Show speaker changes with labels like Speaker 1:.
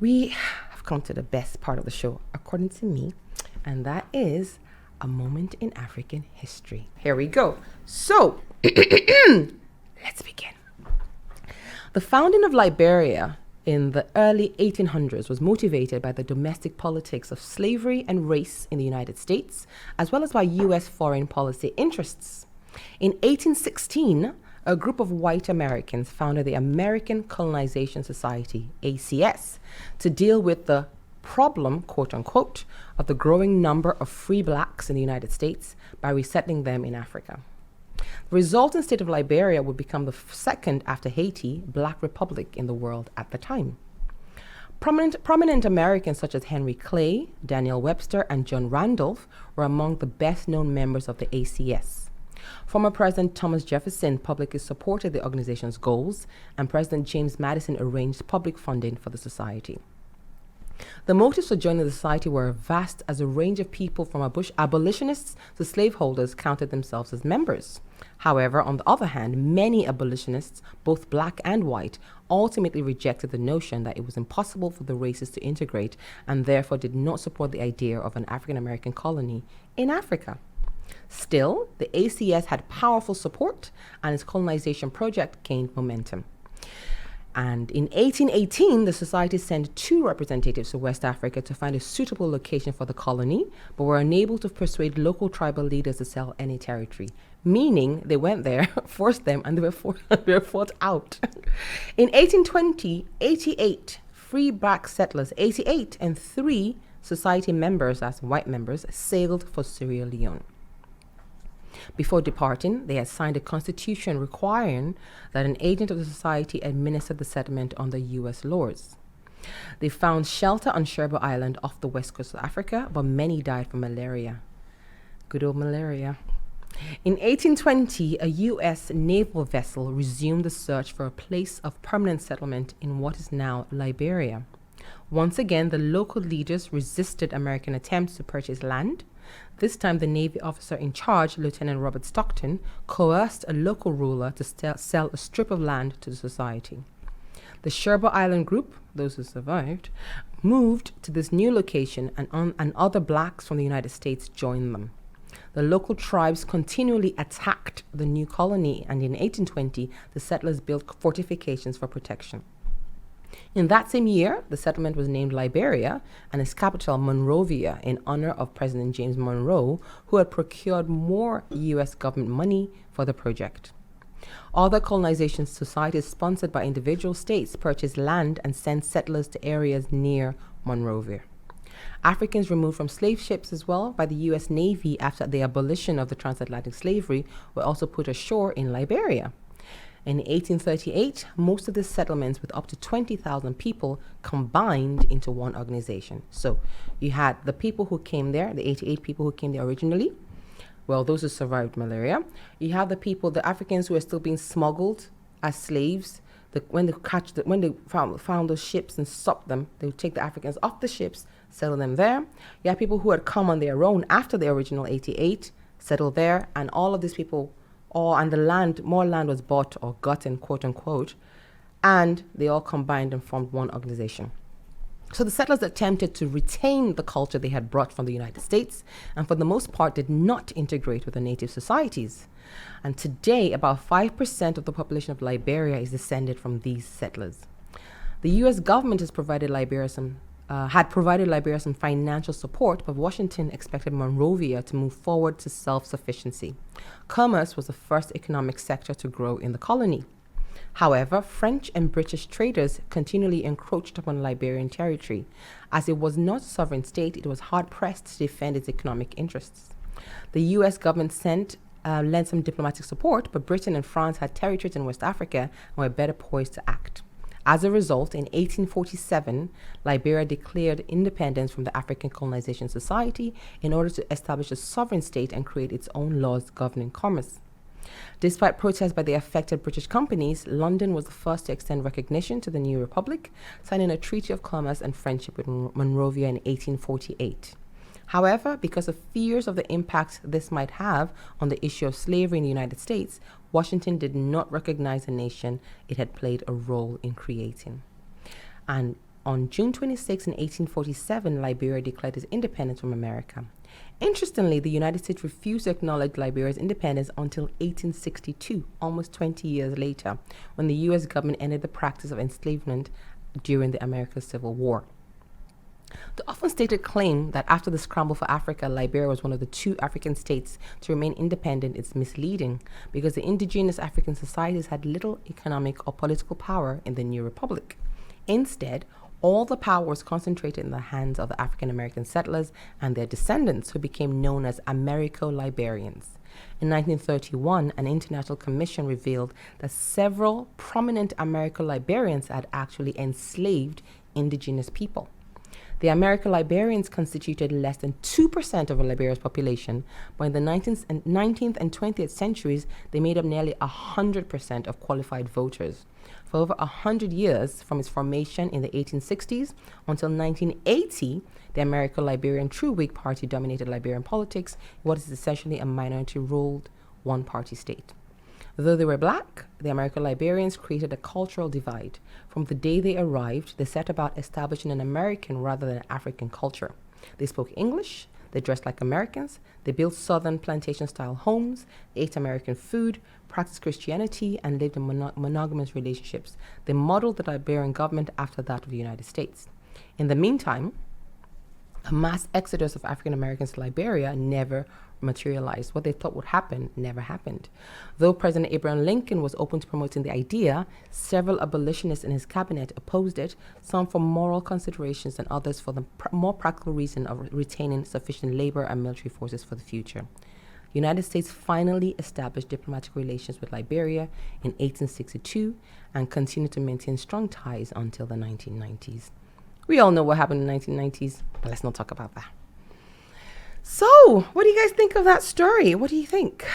Speaker 1: We have come to the best part of the show, according to me, and that is a moment in African history. Here we go. So, let's begin. The founding of Liberia in the early 1800s was motivated by the domestic politics of slavery and race in the United States, as well as by U.S. foreign policy interests. In 1816, a group of white Americans founded the American Colonization Society, ACS, to deal with the problem, quote unquote, of the growing number of free blacks in the United States by resettling them in Africa. The resulting state of Liberia would become the second after Haiti black republic in the world at the time. Prominent Americans such as Henry Clay, Daniel Webster, and John Randolph were among the best known members of the ACS. Former President Thomas Jefferson publicly supported the organization's goals, and President James Madison arranged public funding for the society. The motives for joining the society were vast, as a range of people from abolitionists to slaveholders counted themselves as members. However, on the other hand, many abolitionists, both black and white, ultimately rejected the notion that it was impossible for the races to integrate, and therefore did not support the idea of an African American colony in Africa. Still, the ACS had powerful support, and its colonization project gained momentum. And in 1818, the society sent 2 representatives to West Africa to find a suitable location for the colony, but were unable to persuade local tribal leaders to sell any territory, meaning they went there, forced them, and they were fought out. In 1820, 88 free black settlers, 88 and 3 society members, as white members, sailed for Sierra Leone. Before departing, they had signed a constitution requiring that an agent of the society administer the settlement under U.S. laws. They found shelter on Jambo Island off the west coast of Africa, but many died from malaria. Good old malaria. In 1820, a U.S. naval vessel resumed the search for a place of permanent settlement in what is now Liberia. Once again, the local leaders resisted American attempts to purchase land. This time, the Navy officer in charge, Lieutenant Robert Stockton, coerced a local ruler to sell a strip of land to the society. The Jambo Island group, those who survived, moved to this new location, and other blacks from the United States joined them. The local tribes continually attacked the new colony, and in 1820, the settlers built fortifications for protection. In that same year, the settlement was named Liberia and its capital Monrovia in honor of President James Monroe, who had procured more U.S. government money for the project. Other colonization societies sponsored by individual states purchased land and sent settlers to areas near Monrovia. Africans removed from slave ships as well by the U.S. Navy after the abolition of the transatlantic slavery were also put ashore in Liberia. In 1838, most of the settlements with up to 20,000 people combined into one organization. So you had the people who came there, the 88 people who came there originally, well, those who survived malaria. You have the people, the Africans who are still being smuggled as slaves. When they found those ships and stopped them, they would take the Africans off the ships, settle them there. You have people who had come on their own after the original 88, settled there, and all of these people, and the land, more land was bought or gotten, quote unquote, and they all combined and formed one organization. So the settlers attempted to retain the culture they had brought from the United States, and for the most part did not integrate with the native societies. And today, about 5% of the population of Liberia is descended from these settlers. The U.S. government had provided Liberia some financial support, but Washington expected Monrovia to move forward to self-sufficiency. Commerce was the first economic sector to grow in the colony. However, French and British traders continually encroached upon Liberian territory. As it was not a sovereign state, it was hard-pressed to defend its economic interests. The U.S. government lent some diplomatic support, but Britain and France had territories in West Africa and were better poised to act. As a result, in 1847, Liberia declared independence from the African Colonization Society in order to establish a sovereign state and create its own laws governing commerce. Despite protests by the affected British companies, London was the first to extend recognition to the new republic, signing a treaty of commerce and friendship with Monrovia in 1848. However, because of fears of the impact this might have on the issue of slavery in the United States, Washington did not recognize the nation it had played a role in creating. And On June 26, in 1847, Liberia declared its independence from America. Interestingly, the United States refused to acknowledge Liberia's independence until 1862, almost 20 years later, when the U.S. government ended the practice of enslavement during the American Civil War. The often stated claim that after the scramble for Africa, Liberia was one of the 2 African states to remain independent is misleading, because the indigenous African societies had little economic or political power in the new republic. Instead, all the power was concentrated in the hands of the African American settlers and their descendants, who became known as Americo-Liberians. In 1931, an international commission revealed that several prominent Americo-Liberians had actually enslaved indigenous people. The Americo-Liberians constituted less than 2% of Liberia's population, but in the 19th and 20th centuries, they made up nearly 100% of qualified voters. For over 100 years, from its formation in the 1860s until 1980, the Americo-Liberian True Whig Party dominated Liberian politics in what is essentially a minority-ruled one-party state. Though they were black, the Americo-Liberians created a cultural divide. From the day they arrived, they set about establishing an American rather than African culture. They spoke English, they dressed like Americans, they built southern plantation-style homes, they ate American food, practiced Christianity, and lived in monogamous relationships. They modeled the Liberian government after that of the United States. In the meantime, a mass exodus of African Americans to Liberia never materialized. What they thought would happen never happened. Though President Abraham Lincoln was open to promoting the idea, several abolitionists in his cabinet opposed it, some for moral considerations and others for the more practical reason of retaining sufficient labor and military forces for the future. The United States finally established diplomatic relations with Liberia in 1862 and continued to maintain strong ties until the 1990s. We all know what happened in the 1990s, but let's not talk about that. So, what do you guys think of that story? What do you think?